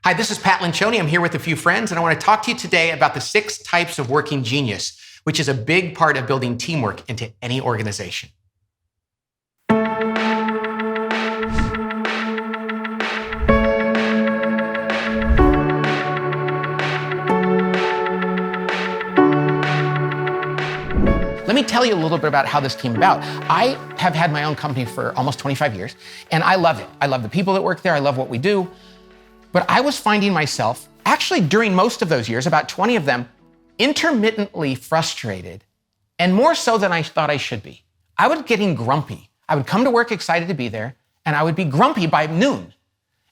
Hi, this is Pat Lencioni. I'm here with a few friends, and I want to talk to you today about the 6 types of working genius, which is a big part of building teamwork into any organization. Let me tell you a little bit about how this came about. I have had my own company for almost 25 years, and I love it. I love the people that work there. I love what we do. But I was finding myself, actually during most of those years, about 20 of them, intermittently frustrated, and more so than I thought I should be. I was getting grumpy. I would come to work excited to be there, and I would be grumpy by noon.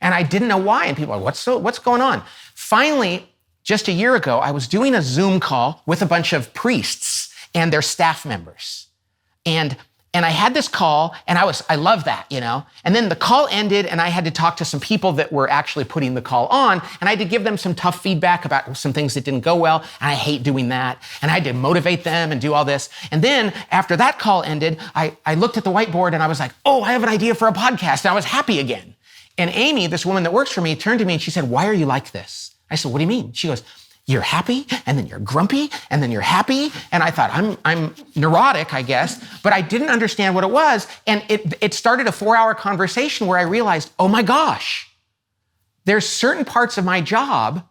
And I didn't know why. And people were like, what's going on? Finally, just a year ago, I was doing a Zoom call with a bunch of priests and their staff members. And I had this call, and I love that, And then the call ended, and I had to talk to some people that were actually putting the call on, and I had to give them some tough feedback about some things that didn't go well, and I hate doing that. And I had to motivate them and do all this. And then after that call ended, I looked at the whiteboard, and I was like, oh, I have an idea for a podcast, and I was happy again. And Amy, this woman that works for me, turned to me, and she said, why are you like this? I said, what do you mean? She goes, you're happy, and then you're grumpy, and then you're happy. And I thought, I'm neurotic, I guess, but I didn't understand what it was. And it started a 4-hour conversation where I realized, oh my gosh, there's certain parts of my job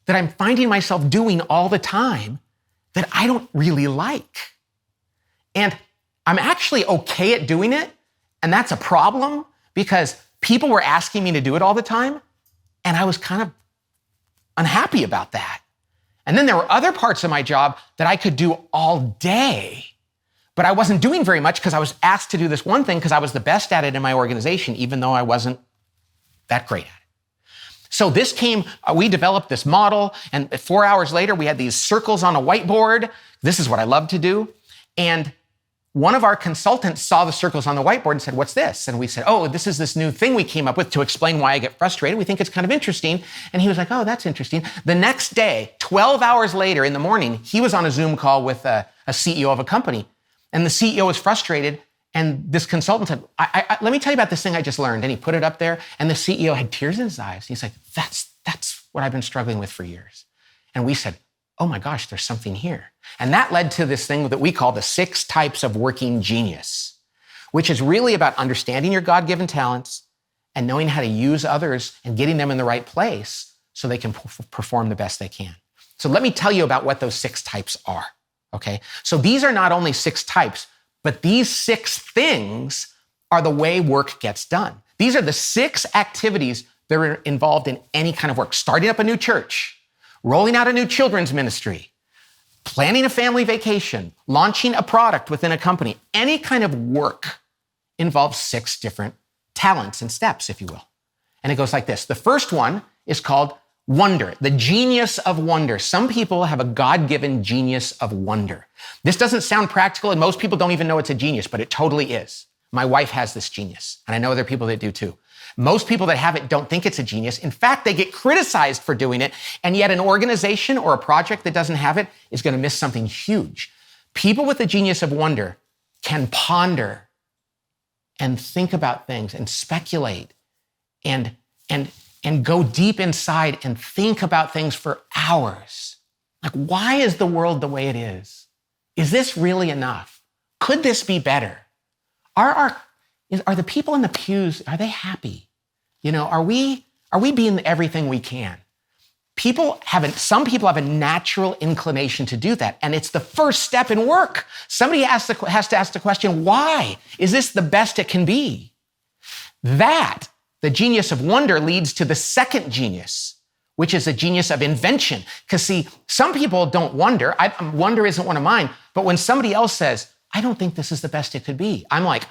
that I'm finding myself doing all the time that I don't really like. And I'm actually okay at doing it, and that's a problem because people were asking me to do it all the time, and I was kind of unhappy about that. And then there were other parts of my job that I could do all day, but I wasn't doing very much because I was asked to do this one thing because I was the best at it in my organization, even though I wasn't that great at it. So we developed this model, and 4 hours later, we had these circles on a whiteboard. This is what I love to do. And one of our consultants saw the circles on the whiteboard and said, what's this? And we said, oh, this is this new thing we came up with to explain why I get frustrated. We think it's kind of interesting. And he was like, oh, that's interesting. The next day, 12 hours later in the morning, he was on a Zoom call with a CEO of a company. And the CEO was frustrated. And this consultant said, let me tell you about this thing I just learned. And he put it up there. And the CEO had tears in his eyes. He's like, that's what I've been struggling with for years. And we said, oh my gosh, there's something here. And that led to this thing that we call the 6 types of working genius, which is really about understanding your God-given talents and knowing how to use others and getting them in the right place so they can perform the best they can. So let me tell you about what those 6 types are, okay? So these are not only 6 types, but these 6 things are the way work gets done. These are the 6 activities that are involved in any kind of work. Starting up a new church, rolling out a new children's ministry, planning a family vacation, launching a product within a company. Any kind of work involves 6 different talents and steps, if you will. And it goes like this. The first one is called wonder, the genius of wonder. Some people have a God-given genius of wonder. This doesn't sound practical, and most people don't even know it's a genius, but it totally is. My wife has this genius, and I know other people that do too. Most people that have it don't think it's a genius. In fact, they get criticized for doing it. And yet an organization or a project that doesn't have it is going to miss something huge. People with the genius of wonder can ponder and think about things and speculate and go deep inside and think about things for hours. Like, why is the world the way it is? Is this really enough? Could this be better? Are the people in the pews, are they happy? Are we being everything we can? Some people have a natural inclination to do that. And it's the first step in work. Somebody has to ask the question, why? Is this the best it can be? That, the genius of wonder, leads to the second genius, which is a genius of invention. Because see, some people don't wonder. Wonder isn't one of mine. But when somebody else says, I don't think this is the best it could be, I'm like,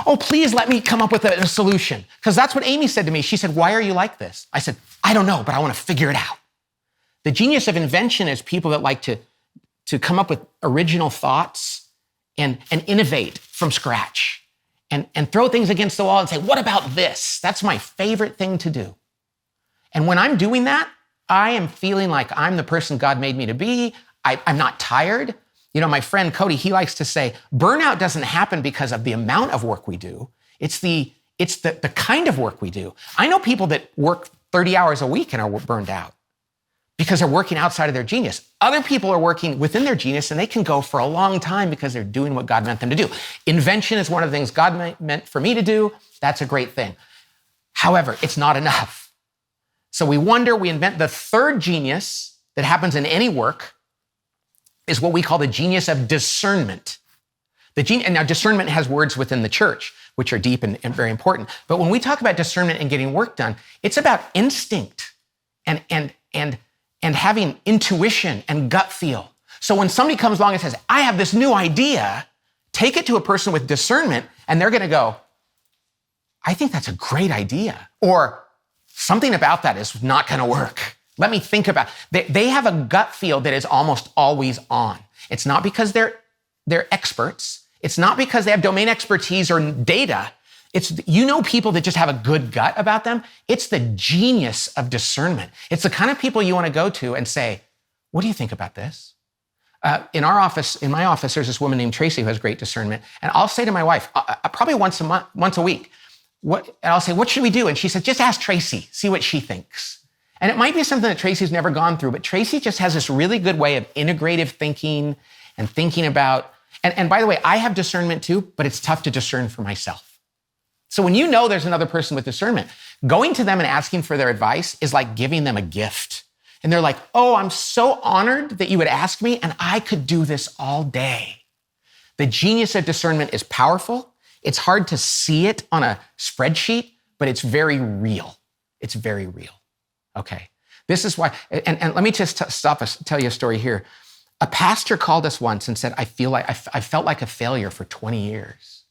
oh, please let me come up with a solution. Because that's what Amy said to me. She said, why are you like this? I said, I don't know, but I want to figure it out. The genius of invention is people that like to come up with original thoughts and innovate from scratch and throw things against the wall and say, what about this? That's my favorite thing to do. And when I'm doing that, I am feeling like I'm the person God made me to be. I'm not tired. My friend Cody, he likes to say, burnout doesn't happen because of the amount of work we do. It's the kind of work we do. I know people that work 30 hours a week and are burned out because they're working outside of their genius. Other people are working within their genius and they can go for a long time because they're doing what God meant them to do. Invention is one of the things God meant for me to do. That's a great thing. However, it's not enough. So we invent the third genius that happens in any work is what we call the genius of discernment. And now discernment has words within the church, which are deep and very important. But when we talk about discernment and getting work done, it's about instinct and having intuition and gut feel. So when somebody comes along and says, I have this new idea, take it to a person with discernment and they're going to go, I think that's a great idea. Or something about that is not going to work. Let me think about it. They have a gut feel that is almost always on. It's not because they're experts. It's not because they have domain expertise or data. It's, people that just have a good gut about them. It's the genius of discernment. It's the kind of people you want to go to and say, what do you think about this? In my office, there's this woman named Tracy who has great discernment. And I'll say to my wife, probably once a week, and I'll say, what should we do? And she said, just ask Tracy, see what she thinks. And it might be something that Tracy's never gone through, but Tracy just has this really good way of integrative thinking and thinking about, and by the way, I have discernment too, but it's tough to discern for myself. So when you know there's another person with discernment, going to them and asking for their advice is like giving them a gift. And they're like, oh, I'm so honored that you would ask me, and I could do this all day. The genius of discernment is powerful. It's hard to see it on a spreadsheet, but it's very real. It's very real. Okay. This is why, and let me just tell you a story here. A pastor called us once and said, I felt like a failure for 20 years.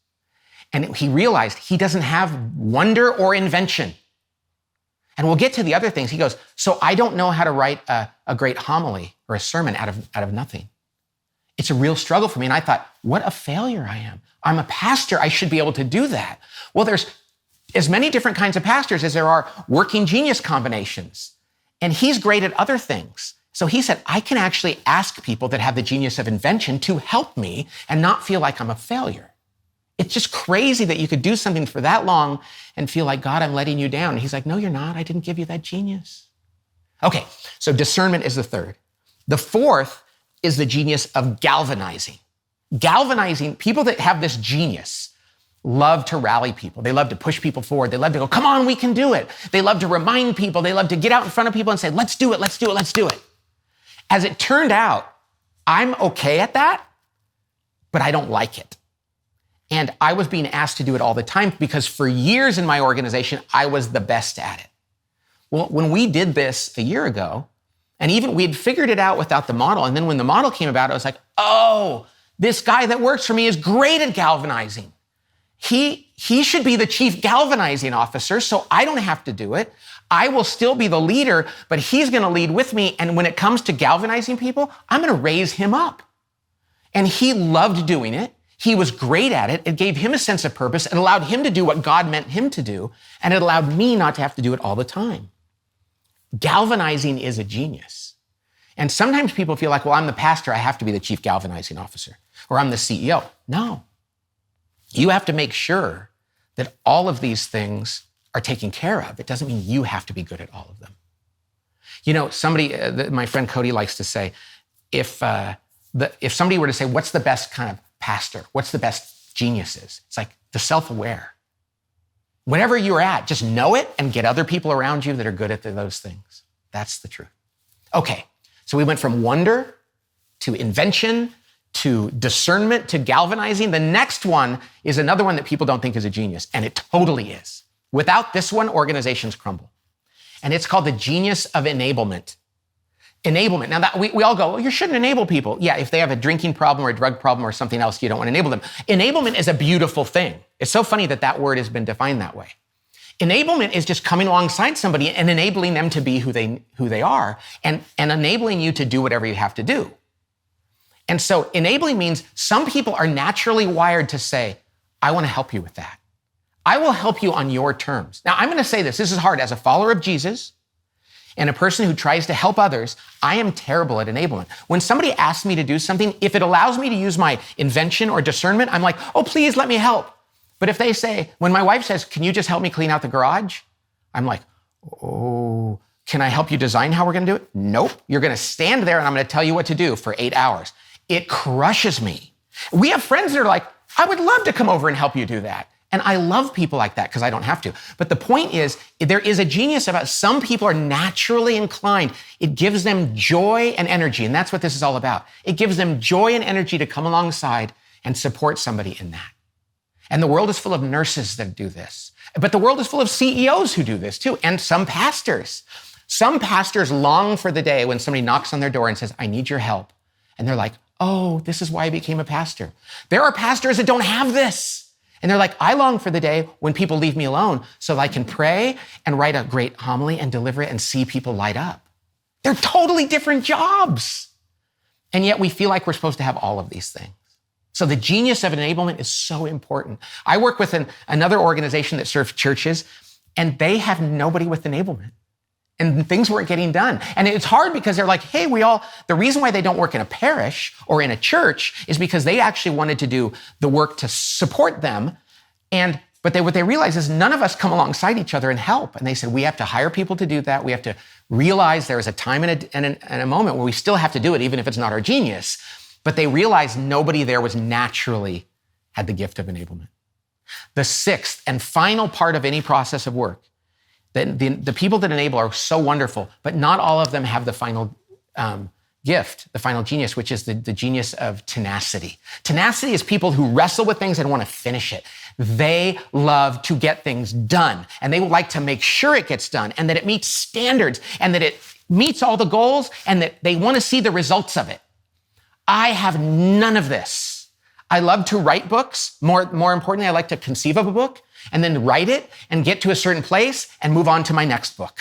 And he realized he doesn't have wonder or invention. And we'll get to the other things. He goes, so I don't know how to write a great homily or a sermon out of nothing. It's a real struggle for me. And I thought, what a failure I am. I'm a pastor. I should be able to do that. Well, there's as many different kinds of pastors as there are working genius combinations. And he's great at other things. So he said, I can actually ask people that have the genius of invention to help me and not feel like I'm a failure. It's just crazy that you could do something for that long and feel like, God, I'm letting you down. And he's like, no, you're not. I didn't give you that genius. Okay, so discernment is the third. The fourth is the genius of galvanizing. Galvanizing, people that have this genius love to rally people. They love to push people forward. They love to go, come on, we can do it. They love to remind people. They love to get out in front of people and say, let's do it, let's do it, let's do it. As it turned out, I'm okay at that, but I don't like it. And I was being asked to do it all the time because for years in my organization, I was the best at it. Well, when we did this a year ago, and even we had figured it out without the model, and then when the model came about, I was like, oh, this guy that works for me is great at galvanizing. He should be the chief galvanizing officer, so I don't have to do it. I will still be the leader, but he's going to lead with me. And when it comes to galvanizing people, I'm going to raise him up. And he loved doing it. He was great at it. It gave him a sense of purpose. It allowed him to do what God meant him to do. And it allowed me not to have to do it all the time. Galvanizing is a genius. And sometimes people feel like, well, I'm the pastor. I have to be the chief galvanizing officer. Or I'm the CEO. No. You have to make sure that all of these things are taken care of. It doesn't mean you have to be good at all of them. You know, my friend Cody likes to say, if somebody were to say, what's the best kind of pastor? What's the best geniuses? It's like the self-aware. Whatever you're at, just know it and get other people around you that are good at those things. That's the truth. Okay, so we went from wonder to invention to discernment to galvanizing. The next one is another one that people don't think is a genius, and it totally is. Without this one, organizations crumble. And it's called the genius of enablement. Enablement. Now, that we all go, well, you shouldn't enable people. Yeah, if they have a drinking problem or a drug problem or something else, you don't want to enable them. Enablement is a beautiful thing. It's so funny that that word has been defined that way. Enablement is just coming alongside somebody and enabling them to be who they are and enabling you to do whatever you have to do. And so enabling means some people are naturally wired to say, I want to help you with that. I will help you on your terms. Now, I'm going to say this is hard. As a follower of Jesus and a person who tries to help others, I am terrible at enablement. When somebody asks me to do something, if it allows me to use my invention or discernment, I'm like, oh, please let me help. But if they say, when my wife says, can you just help me clean out the garage? I'm like, Oh, can I help you design how we're going to do it? Nope. You're going to stand there and I'm going to tell you what to do for 8 hours. It crushes me. We have friends that are like, I would love to come over and help you do that. And I love people like that because I don't have to. But the point is, there is a genius about some people are naturally inclined. It gives them joy and energy. And that's what this is all about. It gives them joy and energy to come alongside and support somebody in that. And the world is full of nurses that do this. But the world is full of CEOs who do this too. And some pastors. Some pastors long for the day when somebody knocks on their door and says, I need your help. And they're like, oh, this is why I became a pastor. There are pastors that don't have this. And they're like, I long for the day when people leave me alone so that I can pray and write a great homily and deliver it and see people light up. They're totally different jobs. And yet we feel like we're supposed to have all of these things. So the genius of enablement is so important. I work with another organization that serves churches, and they have nobody with enablement. And things weren't getting done. And it's hard because they're like, hey, the reason why they don't work in a parish or in a church is because they actually wanted to do the work to support them. But what they realize is none of us come alongside each other and help. And they said, we have to hire people to do that. We have to realize there is a time and a moment where we still have to do it, even if it's not our genius. But they realized nobody there was naturally had the gift of enablement. The sixth and final part of any process of work, the people that enable are so wonderful, but not all of them have the final gift, the final genius, which is the genius of tenacity. Tenacity is people who wrestle with things and want to finish it. They love to get things done, and they would like to make sure it gets done and that it meets standards and that it meets all the goals and that they want to see the results of it. I have none of this. I love to write books. More importantly, I like to conceive of a book and then write it and get to a certain place and move on to my next book.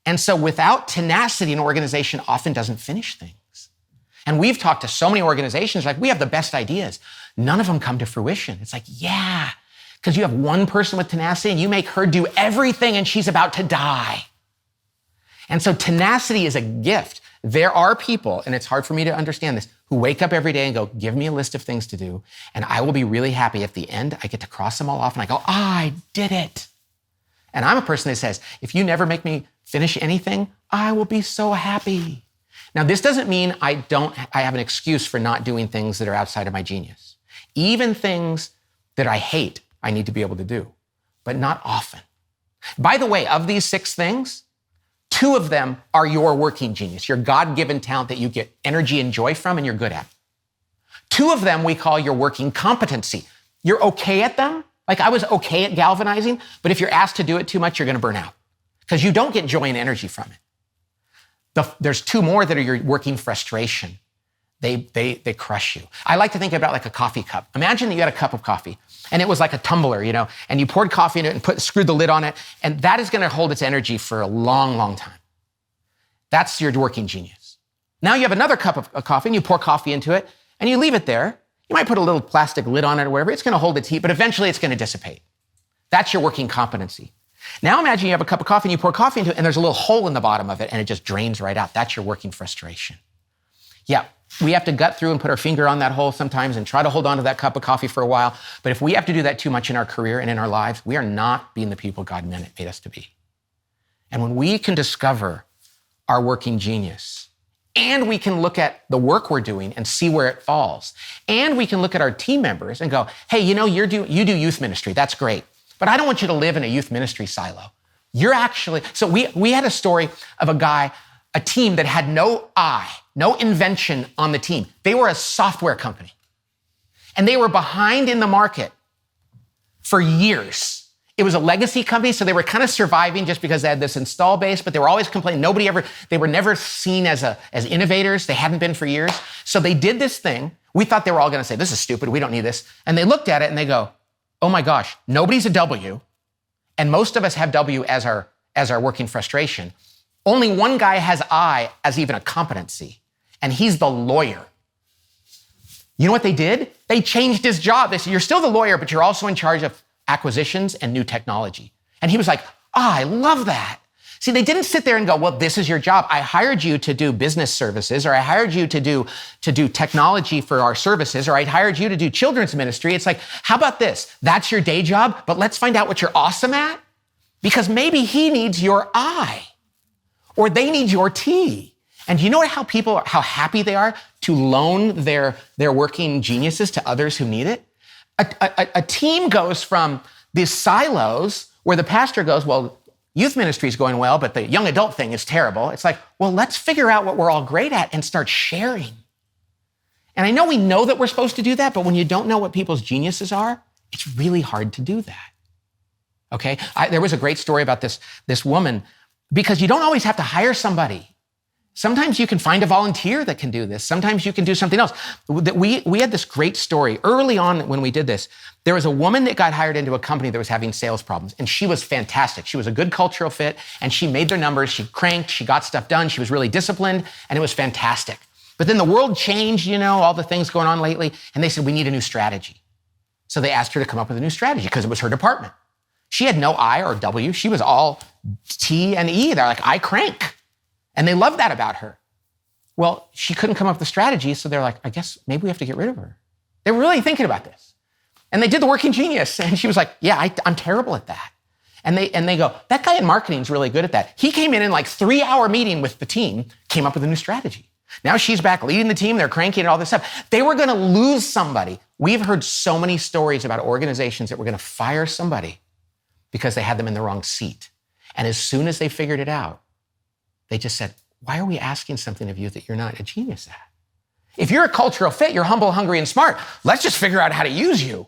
And so without tenacity, an organization often doesn't finish things. And we've talked to so many organizations, like, we have the best ideas. None of them come to fruition. It's like, yeah, because you have one person with tenacity and you make her do everything and she's about to die. And so tenacity is a gift. There are people, and it's hard for me to understand this, who wake up every day and go, give me a list of things to do, and I will be really happy if at the end I get to cross them all off and I go, I did it. And I'm a person that says, if you never make me finish anything, I will be so happy. Now, this doesn't mean I have an excuse for not doing things that are outside of my genius. Even things that I hate, I need to be able to do, but not often. By the way, of these 6 things, 2 of them are your working genius, your God-given talent that you get energy and joy from and you're good at. 2 of them we call your working competency. You're okay at them. Like, I was okay at galvanizing, but if you're asked to do it too much, you're going to burn out because you don't get joy and energy from it. There's 2 more that are your working frustration. They crush you. I like to think about like a coffee cup. Imagine that you had a cup of coffee and it was like a tumbler, and you poured coffee in it and screwed the lid on it, and that is going to hold its energy for a long, long time. That's your working genius. Now you have another cup of coffee and you pour coffee into it and you leave it there. You might put a little plastic lid on it or whatever. It's going to hold its heat, but eventually it's going to dissipate. That's your working competency. Now imagine you have a cup of coffee and you pour coffee into it and there's a little hole in the bottom of it and it just drains right out. That's your working frustration. Yeah, we have to gut through and put our finger on that hole sometimes and try to hold on to that cup of coffee for a while. But if we have to do that too much in our career and in our lives, we are not being the people God made us to be. And when we can discover our working genius, and we can look at the work we're doing and see where it falls, and we can look at our team members and go, hey, you do youth ministry, that's great, but I don't want you to live in a youth ministry silo. So we had a story of a team that had no invention on the team. They were a software company. And they were behind in the market for years. It was a legacy company, so they were kind of surviving just because they had this install base, but they were always complaining. They were never seen as innovators. They hadn't been for years. So they did this thing. We thought they were all going to say, this is stupid, we don't need this. And they looked at it and they go, oh my gosh, nobody's a W. And most of us have W as our working frustration. Only one guy has I as even a competency, and he's the lawyer. You know what they did? They changed his job. They said, you're still the lawyer, but you're also in charge of acquisitions and new technology. And he was like, I love that. See, they didn't sit there and go, well, this is your job. I hired you to do business services, or I hired you to do technology for our services, or I hired you to do children's ministry. It's like, how about this? That's your day job, but let's find out what you're awesome at. because maybe he needs your eye or they need your tea. And you know how happy they are to loan their working geniuses to others who need it? A team goes from these silos where the pastor goes, well, youth ministry is going well, but the young adult thing is terrible. It's like, well, let's figure out what we're all great at and start sharing. And I know we know that we're supposed to do that, but when you don't know what people's geniuses are, it's really hard to do that. Okay? There was a great story about this woman, because you don't always have to hire somebody. Sometimes you can find a volunteer that can do this. Sometimes you can do something else. We had this great story early on when we did this. There was a woman that got hired into a company that was having sales problems, and she was fantastic. She was a good cultural fit, and she made their numbers. She cranked, she got stuff done. She was really disciplined, and it was fantastic. But then the world changed, all the things going on lately, and they said, we need a new strategy. So they asked her to come up with a new strategy because it was her department. She had no I or W. She was all T and E. They're like, I crank. And they loved that about her. Well, she couldn't come up with a strategy, so they're like, I guess maybe we have to get rid of her. They were really thinking about this. And they did the working genius, and she was like, yeah, I'm terrible at that. And they go, that guy in marketing is really good at that. He came in like 3-hour meeting with the team, came up with a new strategy. Now she's back leading the team, they're cranking and all this stuff. They were gonna lose somebody. We've heard so many stories about organizations that were gonna fire somebody because they had them in the wrong seat. And as soon as they figured it out, they just said, why are we asking something of you that you're not a genius at? If you're a cultural fit, you're humble, hungry, and smart. Let's just figure out how to use you.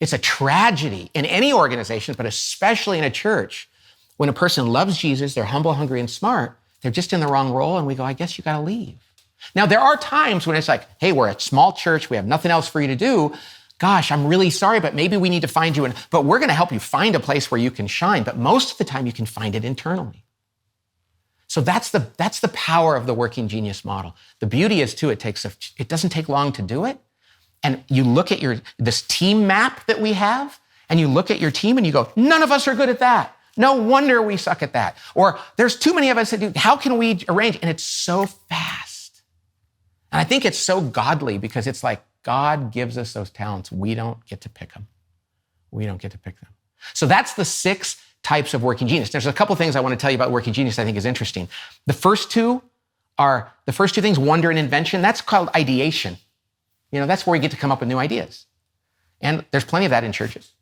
It's a tragedy in any organization, but especially in a church, when a person loves Jesus, they're humble, hungry, and smart, they're just in the wrong role, and we go, I guess you gotta leave. Now, there are times when it's like, hey, we're a small church, we have nothing else for you to do. Gosh, I'm really sorry, but maybe we need to find you, but we're gonna help you find a place where you can shine. But most of the time, you can find it internally. So that's the power of the working genius model. The beauty is too, it doesn't take long to do it. And you look at this team map that we have, and you look at your team and you go, none of us are good at that. No wonder we suck at that. Or there's too many of us that do, how can we arrange? And it's so fast. And I think it's so godly because it's like God gives us those talents. We don't get to pick them. We don't get to pick them. So that's the 6 types of working genius. There's a couple things I want to tell you about working genius I think is interesting. The first two things, wonder and invention, that's called ideation. That's where you get to come up with new ideas. And there's plenty of that in churches.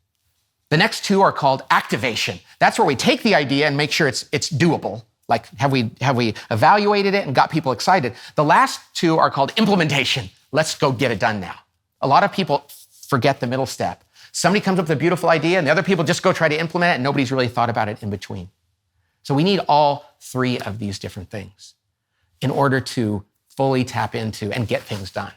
The next 2 are called activation. That's where we take the idea and make sure it's doable. Like, have we evaluated it and got people excited? The last 2 are called implementation. Let's go get it done now. A lot of people forget the middle step. Somebody comes up with a beautiful idea and the other people just go try to implement it and nobody's really thought about it in between. So we need all 3 of these different things in order to fully tap into and get things done.